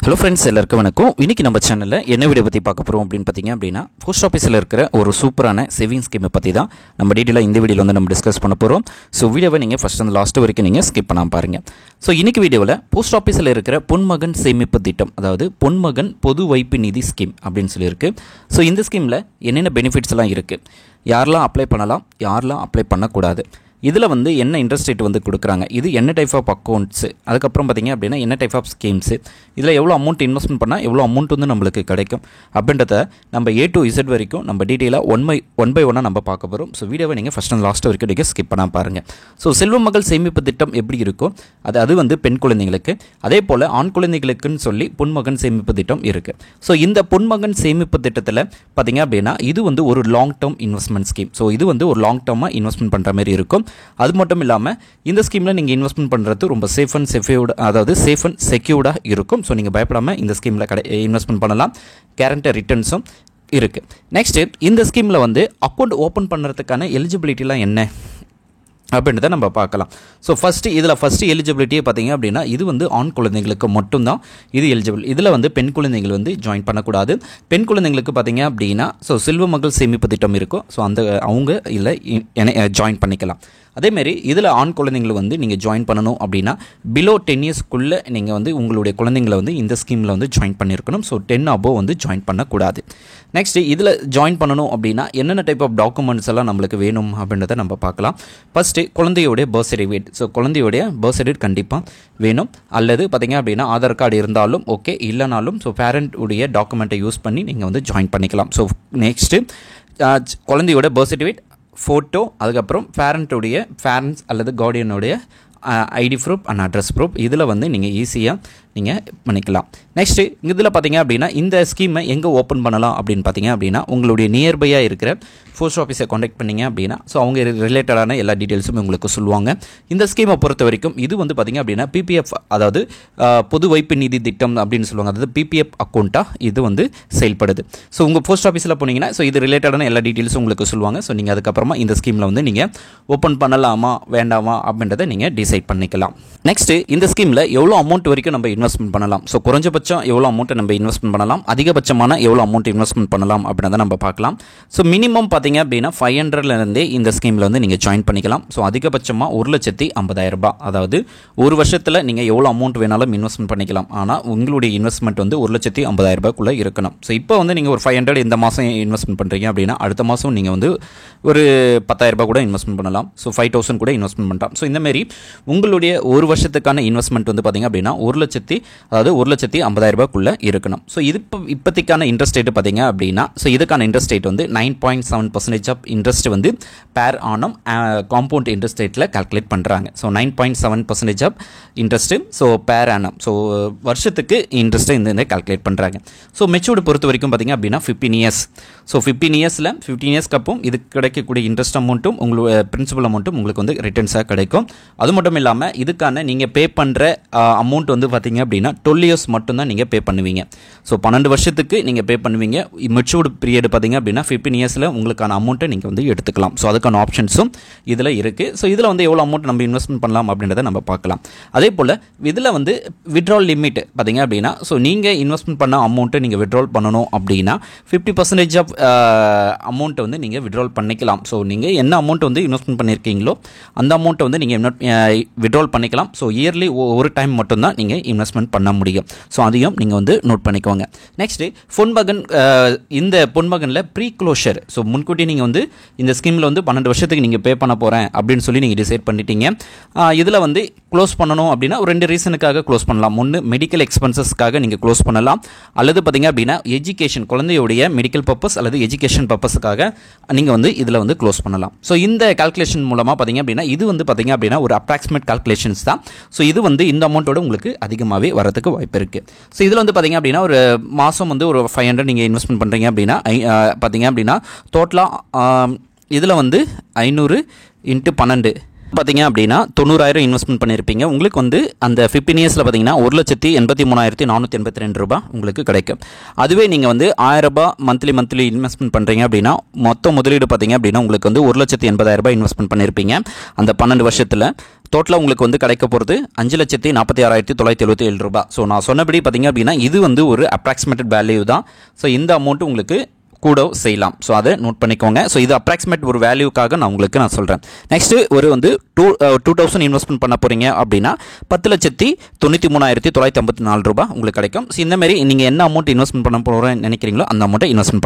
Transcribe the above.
Hello friends, எல்லாருக்கும் வணக்கம். இன்றைக்கி நம்ம சேனலில் என்ன வீடியோ பற்றி பார்க்க போகிறோம் அப்படின்னு பார்த்தீங்க அப்படின்னா, போஸ்ட் ஆஃபீஸில் இருக்கிற ஒரு சூப்பரான சேவிங் ஸ்கீமை பற்றி தான் நம்ம டீட்டெயிலாக இந்த வீடியோவில் வந்து நம்ம டிஸ்கஸ் பண்ண போகிறோம். ஸோ வீடியோவை நீங்கள் ஃபஸ்ட் அந்த லாஸ்ட் வரைக்கும் நீங்கள் ஸ்கிப் பண்ணாமல் பாருங்கள். ஸோ இன்றைக்கி வீடியோவில் போஸ்ட் ஆஃபீஸில் இருக்கிற பொன்மகன் சேமிப்பு திட்டம், அதாவது பொன்மகன் பொது வைப்பு நிதி ஸ்கீம் அப்படின்னு சொல்லியிருக்கு. ஸோ இந்த ஸ்கீமில் என்னென்ன பெனிஃபிட்ஸ் எல்லாம் இருக்குது, யாரெல்லாம் அப்ளை பண்ணலாம், யாரெல்லாம் அப்ளை பண்ணக்கூடாது, இதில் வந்து என்ன இன்ட்ரெஸ்ட் ரேட் வந்து கொடுக்குறாங்க, இது என்ன டைப் ஆஃப் அக்கௌண்ட்ஸு, அதுக்கப்புறம் பார்த்திங்க அப்படின்னா என்ன டைப் ஆஃப் ஸ்கீம்ஸு, இதில் எவ்வளோ அமௌண்ட் இன்வெஸ்ட்மெண்ட் பண்ணால் எவ்வளோ அமௌண்ட் வந்து நம்மளுக்கு கிடைக்கும் அப்படின்றத நம்ம A to Z வரைக்கும் நம்ம டீட்டெயிலாக ஒன் பை ஒன்னாக நம்ம பார்க்க போகிறோம். ஸோ வீடியோவை நீங்கள் ஃபஸ்ட் அண்ட் லாஸ்ட் வரைக்கும் நீங்கள் ஸ்கிப் பண்ணால் பாருங்கள். ஸோ செல்வ மகள் சேமிப்பு திட்டம் எப்படி இருக்கும், அது வந்து பெண் குழந்தைங்களுக்கு, அதே போல் ஆண் குழந்தைகளுக்குன்னு சொல்லி பொன்மகன் சேமிப்பு திட்டம் இருக்குது. ஸோ இந்த பொன்மகன் சேமிப்பு திட்டத்தில் பார்த்திங்க அப்படின்னா இது வந்து ஒரு long term investment scheme. So இது வந்து ஒரு லாங் டேர்மாக இன்வெஸ்ட்மெண்ட் பண்ணுற மாதிரி இருக்கும். அது மட்டும் இல்லாமல் இந்த ஸ்கீமில் நீங்கள் இன்வெஸ்ட்மெண்ட் பண்ணுறது ரொம்ப சேஃப் அண்ட் செக்யூர்டாக இருக்கும். ஸோ நீங்கள் பயப்படாமல் இந்த ஸ்கீமில் இன்வெஸ்ட்மெண்ட் பண்ணலாம். கேரண்டி ரிட்டர்ன்ஸும் இருக்குது. நெக்ஸ்ட்டு இந்த ஸ்கீமில் வந்து அக்கௌண்ட் ஓப்பன் பண்ணுறதுக்கான எலிஜிபிலிட்டிலாம் என்ன அப்படின்றத நம்ம பார்க்கலாம். ஸோ ஃபஸ்ட்டு எலிஜிபிலிட்டியே பார்த்தீங்க அப்படின்னா இது வந்து ஆண் குழந்தைங்களுக்கு மட்டும்தான் இது எலிஜிபிள். இதில் வந்து பெண் குழந்தைகள் வந்து ஜாயின் பண்ணக்கூடாது. பெண் குழந்தைங்களுக்கு பார்த்தீங்க அப்படின்னா ஸோ செல்வ மகள் சேமிப்பு திட்டம் இருக்கும். ஸோ அவங்க இல்லை ஜாயின் பண்ணிக்கலாம். அதேமாரி இதில் ஆண் குழந்தைங்களை வந்து நீங்கள் ஜாயின் பண்ணணும் அப்படின்னா பிலோ 10 இயர்ஸ்க்குள்ளே நீங்கள் வந்து உங்களுடைய குழந்தைங்களை வந்து இந்த ஸ்கீமில் வந்து ஜாயின் பண்ணியிருக்கணும். ஸோ 10 above வந்து ஜாயின் பண்ணக்கூடாது. நெக்ஸ்ட்டு இதில் ஜாயின் பண்ணணும் அப்படின்னா என்னென்ன டைப் ஆஃப் டாக்குமெண்ட்ஸ் எல்லாம் நம்மளுக்கு வேணும் அப்படின்றத நம்ம பார்க்கலாம். ஃபஸ்ட்டு குழந்தையோடைய பர்த் சர்டிஃபிகேட். ஸோ குழந்தையோடைய பர்த் சர்டிஃபிகேட் கண்டிப்பாக வேணும். அல்லது பார்த்திங்க அப்படின்னா ஆதார் கார்டு இருந்தாலும் ஓகே, இல்லைனாலும் ஸோ பேரண்ட் உடைய டாக்குமெண்ட்டை யூஸ் பண்ணி நீங்கள் வந்து ஜாயின் பண்ணிக்கலாம். ஸோ நெக்ஸ்ட்டு குழந்தையோட பர்த் சர்டிஃபிகேட், ஃபோட்டோ, அதுக்கப்புறம் பேரண்ட்ஸ் அல்லது கார்டியனுடைய ID proof and address proof, இதில் வந்து நீங்கள் ஈஸியாக நீங்கள் பண்ணிக்கலாம். நெக்ஸ்ட்டு இதில் பார்த்தீங்க அப்படின்னா இந்த ஸ்கீமை எங்கே ஓப்பன் பண்ணலாம் அப்படின்னு பார்த்தீங்க அப்படின்னா உங்களுடைய நியர்பையாக இருக்கிற போஸ்ட் ஆஃபீஸை காண்டாக்ட் பண்ணிங்க அப்படின்னா ஸோ அவங்க ரிலேட்டடான எல்லா டீட்டெயில்ஸும் உங்களுக்கு சொல்லுவாங்க. இந்த ஸ்கீமை பொறுத்த வரைக்கும் இது வந்து பார்த்திங்க அப்படின்னா PPF, அதாவது பொது வைப்பு நிதி திட்டம் அப்படின்னு சொல்லுவாங்க. அதாவது PPF அக்கௌண்ட்டாக இது வந்து செயல்படுது. ஸோ உங்கள் போஸ்ட் ஆஃபீஸில் போனீங்கன்னா ஸோ இது ரிலேட்டடான எல்லா டீட்டெயில்ஸும் உங்களுக்கு சொல்லுவாங்க. ஸோ நீங்கள் அதுக்கப்புறமா இந்த ஸ்கீமில் வந்து நீங்கள் ஓப்பன் பண்ணலாமா வேண்டாமா அப்படின்றத நீங்கள் டிசைட் பண்ணிக்கலாம். நெக்ஸ்ட்டு இந்த ஸ்கீமில் எவ்வளோ அமௌண்ட் வரைக்கும் நம்ம இன்வெஸ்ட்மெண்ட் பண்ணலாம், ஸோ குறைஞ்சபட்சம் எவ்வளோ அமௌண்ட்டை நம்ம இன்வெஸ்ட்மெண்ட் பண்ணலாம், அதிகபட்சமான எவ்வளோ அமௌண்ட் இன்வெஸ்ட்மெண்ட் பண்ணலாம் அப்படின்றத நம்ம பார்க்கலாம். ஸோ மினிமம் பார்த்தீங்க அப்படின்னா 500லேருந்தே இந்த ஸ்கீமில் வந்து நீங்கள் ஜாயின் பண்ணிக்கலாம். ஸோ அதிகபட்சமாக 1,50,000 ரூபாய், அதாவது ஒரு வருஷத்தில் நீங்கள் எவ்வளோ அமௌண்ட் வேணாலும் இன்வெஸ்ட்மெண்ட் பண்ணிக்கலாம். ஆனால் உங்களுடைய இன்வெஸ்ட்மெண்ட் வந்து 1,50,000 ரூபாய்க்குள்ளே இருக்கணும். ஸோ இப்போ வந்து நீங்கள் ஒரு 500 இந்த மாதம் இன்வெஸ்ட்மெண்ட் பண்ணுறீங்க அப்படின்னா அடுத்த மாதம் நீங்கள் வந்து ஒரு 10,000 ரூபாய் கூட இன்வெஸ்ட்மெண்ட் பண்ணலாம். ஸோ 5,000 கூட இன்வெஸ்ட்மெண்ட் பண்ணலாம். ஸோ இந்தமாரி உங்களுடைய ஒரு வருஷத்துக்கான இன்வெஸ்ட்மெண்ட் வந்து பார்த்திங்க அப்படின்னா 1,50,000 ரூபாய்க்குள்ளே இருக்கணும். ஸோ இது இப்போதைக்கான இன்ட்ரெஸ்ட் ரேட்டு பார்த்திங்க அப்படின்னா ஸோ இதுக்கான இன்ட்ரெஸ்ட் ரேட் வந்து 9.7% ஆஃப் இன்ட்ரெஸ்ட் வந்து பேர் ஆனம் காம்பவுண்ட் இன்ட்ரெஸ்ட் ரேட்டில் கால்குலேட் பண்ணுறாங்க. ஸோ 9.7% ஆஃப் இன்ட்ரெஸ்ட்டு ஸோ பேர் ஆனம், ஸோ வருஷத்துக்கு இன்ட்ரெஸ்ட்டை இந்த கால்குலேட் பண்ணுறாங்க. ஸோ மெச்சூர்டு பொறுத்த வரைக்கும் பார்த்திங்க அப்படின்னா 15 இயர்ஸ். ஸோ 15 இயர்ஸ்க்கு அப்புறம் இது கிடைக்கக்கூடிய இன்ட்ரெஸ்ட் அமௌண்ட்டும் உங்களுக்கு பிரின்சிபல் அமௌண்ட்டும் உங்களுக்கு வந்து ரிட்டர்ன்ஸாக கிடைக்கும். அது மட்டும் இல்லாமல் இதுக்கான நீங்கள் பே பண்ணுற அமௌண்ட் வந்து பார்த்திங்க அப்படின்னா 12 இயர்ஸ் மட்டும்தான் நீங்கள் பே பண்ணுவீங்க. ஸோ 12 வருஷத்துக்கு நீங்கள் பே பண்ணுவீங்க. மெச்சூர்டு பீரியட் பார்த்திங்க அப்படின்னா 15 இயர்ஸில் உங்களுக்கான அமௌண்ட்டை நீங்கள் வந்து எடுத்துக்கலாம். ஸோ அதுக்கான ஆப்ஷன்ஸும் இதில் இருக்குது. ஸோ இதில் வந்து எவ்வளோ அமௌண்ட் நம்ம இன்வெஸ்ட்மெண்ட் பண்ணலாம் அப்படின்றத நம்ம பார்க்கலாம். அதே போல் இதில் வந்து விட்ரால் லிமிட் பார்த்திங்க அப்படின்னா ஸோ நீங்கள் இன்வெஸ்ட்மெண்ட் பண்ண அமௌண்ட்டை நீங்கள் விட்ரால் பண்ணணும் அப்படின்னா 50% ஆஃப் அமௌண்ட்டை வந்து நீங்கள் விட்ரால் பண்ணிக்கலாம். ஸோ நீங்கள் என்ன அமௌண்ட் வந்து இன்வெஸ்ட்மெண்ட் பண்ணியிருக்கீங்களோ அந்த அமௌண்ட்டை வந்து நீங்கள் விட்ரால் பண்ணிக்கலாம். ஸோ இயர்லி ஒரு டைம் மட்டும்தான் நீங்கள் இன்வெஸ்ட்மெண்ட் பண்ண முடியும். ஸோ அதையும் நீங்கள் வந்து நோட் பண்ணிக்கோங்க. நெக்ஸ்ட்டு பொன்மகன், இந்த பொன்மகனில் ப்ரீ க்ளோஷர். ஸோ முன்கூட்டி நீங்கள் வந்து இந்த ஸ்கீமில் வந்து 12 வருஷத்துக்கு நீங்கள் பே பண்ண போகிறேன் அப்படின்னு சொல்லி நீங்கள் டிசைட் பண்ணிட்டீங்க. இதில் வந்து க்ளோஸ் பண்ணணும் அப்படின்னா ஒரு 2 ரீசனுக்காக க்ளோஸ் பண்ணலாம். ஒன்று மெடிக்கல் எக்ஸ்பென்சஸ்க்காக நீங்கள் க்ளோஸ் பண்ணலாம். அல்லது பார்த்திங்க அப்படின்னா எஜுகேஷன், குழந்தையுடைய மெடிக்கல் பர்பஸ் அல்லது எஜுகேஷன் பர்பஸுக்காக நீங்கள் வந்து இதில் வந்து க்ளோஸ் பண்ணலாம். ஸோ இந்த கால்குலேஷன் மூலமாக பார்த்திங்க அப்படின்னா இது வந்து பார்த்திங்க அப்படின்னா ஒரு அப்ராக்சிமேட் கால்குலேஷன்ஸ் தான். ஸோ இது வந்து இந்த அமௌண்ட்டோட உங்களுக்கு அதிகமாகவே வரதுக்கு வாய்ப்பு இருக்குது. ஸோ இதில் வந்து பார்த்திங்க அப்படின்னா ஒரு மாதம் வந்து ஒரு 500 நீங்கள் இன்வெஸ்ட்மெண்ட் பண்ணுறீங்க அப்படின்னா பார்த்திங்க அப்படின்னா டோட்டலாக இதில் வந்து 500 × 12 பார்த்தீங்க அப்படின்னா 90,000 இன்வெஸ்ட்மெண்ட் பண்ணியிருப்பீங்க. உங்களுக்கு வந்து அந்த 15 இயர்ஸில் பார்த்தீங்கன்னா 1,83,482 ரூபாய் உங்களுக்கு கிடைக்கும். அதுவே நீங்கள் வந்து 1000 ரூபாய் மந்த்லி இன்வெஸ்ட்மெண்ட் பண்ணுறீங்க அப்படின்னா மொத்த முதலீடு பார்த்தீங்க அப்படின்னா உங்களுக்கு வந்து 1,80,000 ரூபாய் இன்வெஸ்ட்மெண்ட் பண்ணியிருப்பீங்க. அந்த 12 வருஷத்தில் டோட்டலாக உங்களுக்கு வந்து கிடைக்க போகிறது 5,46,977 ரூபாய். ஸோ நான் சொன்னபடி பார்த்தீங்க அப்படின்னா இது வந்து ஒரு அப்ராக்சிமேட்டட் வேல்யூ தான். ஸோ இந்த அமௌண்ட் உங்களுக்கு கூட செய்யலாம். ஸோ அதை நோட் பண்ணிக்கோங்க. ஸோ இது அப்ராக்சிமேட் ஒரு வேல்யூக்காக நான் சொல்கிறேன். நெக்ஸ்ட்டு ஒரு வந்து 2,000 இன்வெஸ்ட்மெண்ட் பண்ண போகிறீங்க அப்படின்னா 10,93,954 ரூபாய் உங்களுக்கு கிடைக்கும். ஸோ இந்தமாரி நீங்கள் என்ன அமௌண்ட் இன்வெஸ்ட்மெண்ட் பண்ண போகிறேன்னு நினைக்கிறீங்களோ அந்த அமௌண்ட்டை இன்வெஸ்ட்மெண்ட் பண்ணலாம்.